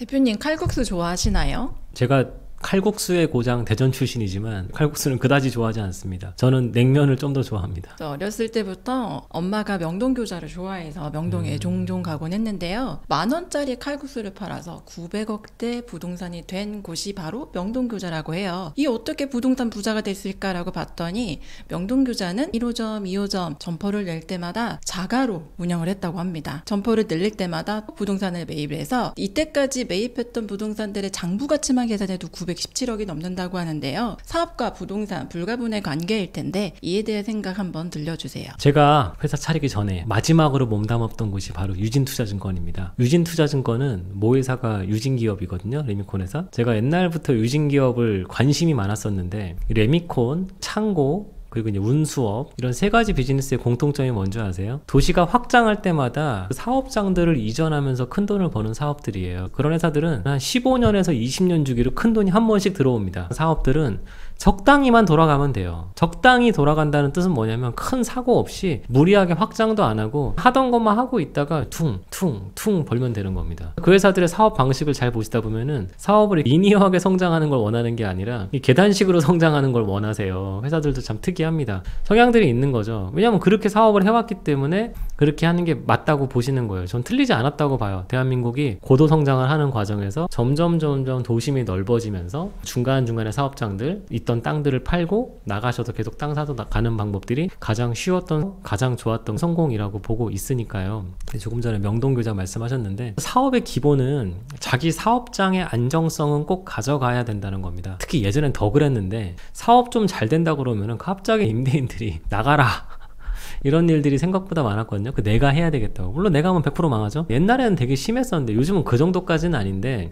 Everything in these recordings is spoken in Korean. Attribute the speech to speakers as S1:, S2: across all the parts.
S1: 대표님 칼국수 좋아하시나요?
S2: 제가 칼국수의 고장 대전 출신이지만 칼국수는 그다지 좋아하지 않습니다. 저는 냉면을 좀 더 좋아합니다.
S1: 저 어렸을 때부터 엄마가 명동교자를 좋아해서 명동에 종종 가곤 했는데요. 10,000원짜리 칼국수를 팔아서 900억대 부동산이 된 곳이 바로 명동교자라고 해요. 이 어떻게 부동산 부자가 됐을까라고 봤더니 명동교자는 1호점, 2호점 점포를 낼 때마다 자가로 운영을 했다고 합니다. 점포를 늘릴 때마다 부동산을 매입을 해서 이때까지 매입했던 부동산들의 장부가치만 계산해도 917억이 넘는다고 하는데요. 사업과 부동산 불가분의 관계일 텐데 이에 대해 생각 한번 들려주세요.
S2: 제가 회사 차리기 전에 마지막으로 몸담았던 곳이 바로 유진투자증권입니다. 유진투자증권은 모회사가 유진기업이거든요. 레미콘 회사. 제가 옛날부터 유진기업을 관심이 많았었는데 레미콘, 창고, 그리고 이제 운수업 이런 세 가지 비즈니스의 공통점이 뭔지 아세요? 도시가 확장할 때마다 사업장들을 이전하면서 큰 돈을 버는 사업들이에요. 그런 회사들은 한 15년에서 20년 주기로 큰 돈이 한 번씩 들어옵니다. 사업들은 적당히만 돌아가면 돼요. 적당히 돌아간다는 뜻은 뭐냐면 큰 사고 없이 무리하게 확장도 안 하고 하던 것만 하고 있다가 퉁퉁퉁 벌면 되는 겁니다. 그 회사들의 사업 방식을 잘 보시다 보면은 사업을 리니어하게 성장하는 걸 원하는 게 아니라 이 계단식으로 성장하는 걸 원하세요. 회사들도 참 특이합니다. 성향들이 있는 거죠. 왜냐면 그렇게 사업을 해왔기 때문에 그렇게 하는 게 맞다고 보시는 거예요. 전 틀리지 않았다고 봐요. 대한민국이 고도 성장을 하는 과정에서 점점 도심이 넓어지면서 중간중간에 사업장들 있던 땅들을 팔고 나가셔도 계속 땅 사도 가는 방법들이 가장 쉬웠던 가장 좋았던 성공이라고 보고 있으니까요. 조금 전에 명동교자 말씀하셨는데 사업의 기본은 자기 사업장의 안정성은 꼭 가져가야 된다는 겁니다. 특히 예전엔 더 그랬는데 사업 좀 잘 된다 그러면은 갑자기 임대인들이 나가라 이런 일들이 생각보다 많았거든요. 내가 해야 되겠다고. 물론 내가 하면 100% 망하죠. 옛날에는 되게 심했었는데 요즘은 그 정도까지는 아닌데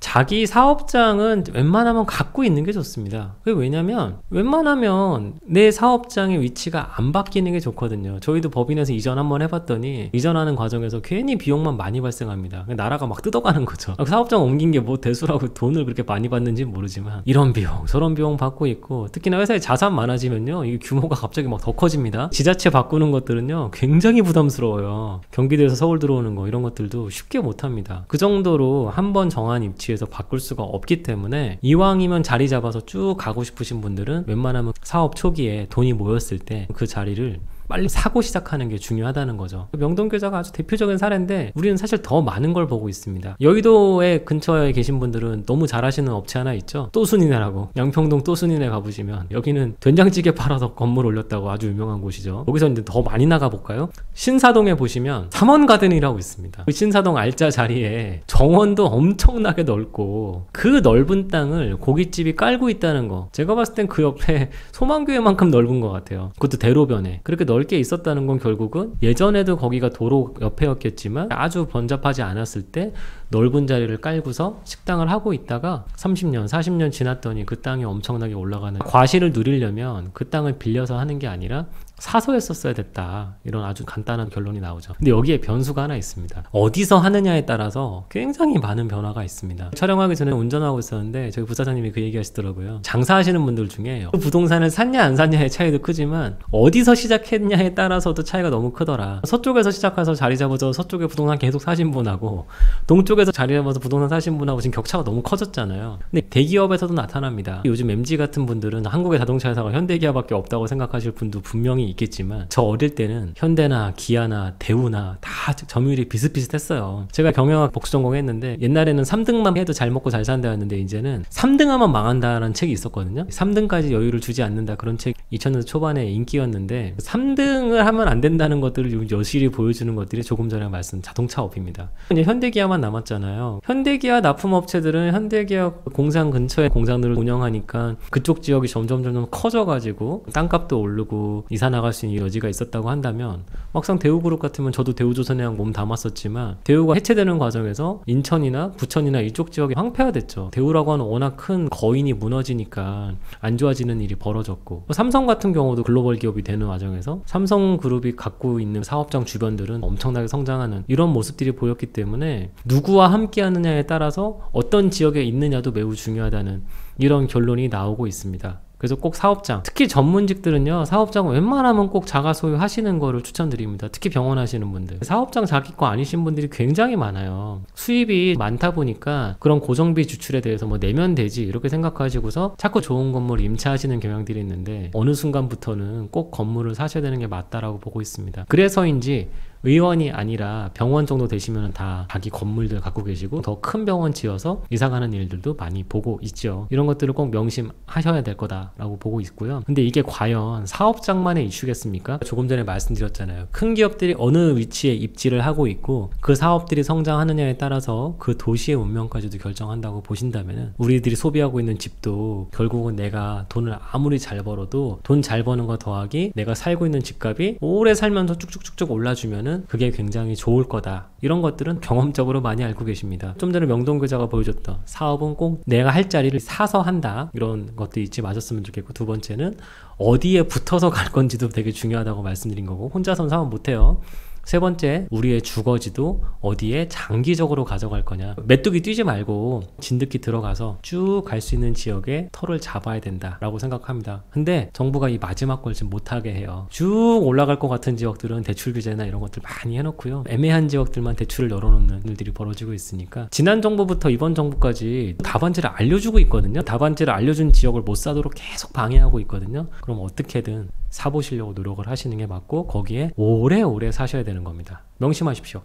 S2: 자기 사업장은 웬만하면 갖고 있는 게 좋습니다. 그게 왜냐면 웬만하면 내 사업장의 위치가 안 바뀌는 게 좋거든요. 저희도 법인에서 이전 한번 해봤더니 이전하는 과정에서 괜히 비용만 많이 발생합니다. 나라가 막 뜯어가는 거죠. 사업장 옮긴 게 뭐 대수라고 돈을 그렇게 많이 받는지 모르지만 이런 비용 저런 비용 받고 있고 특히나 회사에 자산 많아지면요 이게 규모가 갑자기 막 더 커집니다. 지자체 바꾸는 것들은요 굉장히 부담스러워요. 경기도에서 서울 들어오는 거 이런 것들도 쉽게 못합니다. 그 정도로 한번 정한 입지 에서 바꿀 수가 없기 때문에 이왕이면 자리 잡아서 쭉 가고 싶으신 분들은 웬만하면 사업 초기에 돈이 모였을 때 그 자리를 빨리 사고 시작하는 게 중요하다는 거죠. 명동교자가 아주 대표적인 사례인데 우리는 사실 더 많은 걸 보고 있습니다. 여의도에 근처에 계신 분들은 너무 잘하시는 업체 하나 있죠. 또순이네라고. 양평동 또순이네 가보시면 여기는 된장찌개 팔아서 건물 올렸다고 아주 유명한 곳이죠. 거기서 이제 더 많이 나가볼까요? 신사동에 보시면 삼원가든이라고 있습니다. 그 신사동 알짜 자리에 정원도 엄청나게 넓고 그 넓은 땅을 고깃집이 깔고 있다는 거. 제가 봤을 땐 그 옆에 소망교회만큼 넓은 것 같아요. 그것도 대로변에. 그렇게 넓게 있었다는 건 결국은 예전에도 거기가 도로 옆에였겠지만 아주 번잡하지 않았을 때 넓은 자리를 깔고서 식당을 하고 있다가 30년, 40년 지났더니 그 땅이 엄청나게 올라가는 과실을 누리려면 그 땅을 빌려서 하는 게 아니라 사서 했었어야 됐다. 이런 아주 간단한 결론이 나오죠. 근데 여기에 변수가 하나 있습니다. 어디서 하느냐에 따라서 굉장히 많은 변화가 있습니다. 촬영하기 전에 운전하고 있었는데 저희 부사장님이 그 얘기 하시더라고요. 장사하시는 분들 중에 부동산을 샀냐 안 샀냐의 차이도 크지만 어디서 시작했냐에 따라서도 차이가 너무 크더라. 서쪽에서 시작해서 자리 잡아서 서쪽에 부동산 계속 사신 분하고 동쪽에서 자리 잡아서 부동산 사신 분하고 지금 격차가 너무 커졌잖아요. 근데 대기업에서도 나타납니다. 요즘 MG 같은 분들은 한국의 자동차 회사가 현대기아밖에 없다고 생각하실 분도 분명히 있겠지만 저 어릴 때는 현대나 기아나 대우나 다 점유율이 비슷비슷했어요. 제가 경영학 복수 전공했는데 옛날에는 3등만 해도 잘 먹고 잘 산다였는데 이제는 3등하면 망한다라는 책이 있었거든요. 3등까지 여유를 주지 않는다 그런 책 2000년대 초반에 인기였는데 3등을 하면 안 된다는 것들을 여실히 보여주는 것들이 조금 전에 말씀 자동차업입니다. 이제 현대기아만 남았잖아요. 현대기아 납품업체들은 현대기아 공장 근처에 공장들을 운영하니까 그쪽 지역이 점점 커져가지고 땅값도 오르고 이사 나갈 수 있는 여지가 있었다고 한다면 막상 대우그룹 같으면 저도 대우조선해양 몸 담았었지만 대우가 해체되는 과정에서 인천이나 부천이나 이쪽 지역이 황폐화됐죠. 대우라고 하는 워낙 큰 거인이 무너지니까 안 좋아지는 일이 벌어졌고 삼성 같은 경우도 글로벌 기업이 되는 과정에서 삼성그룹이 갖고 있는 사업장 주변들은 엄청나게 성장하는 이런 모습들이 보였기 때문에 누구와 함께 하느냐에 따라서 어떤 지역에 있느냐도 매우 중요하다는 이런 결론이 나오고 있습니다. 그래서 꼭 사업장, 특히 전문직들은요, 사업장은 웬만하면 꼭 자가 소유하시는 거를 추천드립니다. 특히 병원 하시는 분들. 사업장 자기 거 아니신 분들이 굉장히 많아요. 수입이 많다 보니까 그런 고정비 지출에 대해서 뭐 내면 되지 이렇게 생각하시고서 자꾸 좋은 건물을 임차하시는 경향들이 있는데 어느 순간부터는 꼭 건물을 사셔야 되는 게 맞다라고 보고 있습니다. 그래서인지 의원이 아니라 병원 정도 되시면 다 자기 건물들 갖고 계시고 더 큰 병원 지어서 이사가는 일들도 많이 보고 있죠. 이런 것들을 꼭 명심하셔야 될 거다라고 보고 있고요. 근데 이게 과연 사업장만의 이슈겠습니까? 조금 전에 말씀드렸잖아요. 큰 기업들이 어느 위치에 입지를 하고 있고 그 사업들이 성장하느냐에 따라서 그 도시의 운명까지도 결정한다고 보신다면 우리들이 소비하고 있는 집도 결국은 내가 돈을 아무리 잘 벌어도 돈 잘 버는 거 더하기 내가 살고 있는 집값이 오래 살면서 쭉쭉쭉쭉 올라주면은 그게 굉장히 좋을 거다. 이런 것들은 경험적으로 많이 알고 계십니다. 좀 전에 명동교자가 보여줬던 사업은 꼭 내가 할 자리를 사서 한다. 이런 것도 잊지 마셨으면 좋겠고, 두 번째는 어디에 붙어서 갈 건지도 되게 중요하다고 말씀드린 거고, 혼자서는 사업 못해요. 세 번째, 우리의 주거지도 어디에 장기적으로 가져갈 거냐. 메뚜기 뛰지 말고 진드기 들어가서 쭉 갈 수 있는 지역에 터를 잡아야 된다라고 생각합니다. 근데 정부가 이 마지막 걸 지금 못하게 해요. 쭉 올라갈 것 같은 지역들은 대출 규제나 이런 것들 많이 해놓고요. 애매한 지역들만 대출을 열어놓는 일들이 벌어지고 있으니까 지난 정부부터 이번 정부까지 답안지를 알려주고 있거든요. 답안지를 알려준 지역을 못 사도록 계속 방해하고 있거든요. 그럼 어떻게든 사보시려고 노력을 하시는 게 맞고 거기에 오래오래 사셔야 되는 겁니다. 명심하십시오.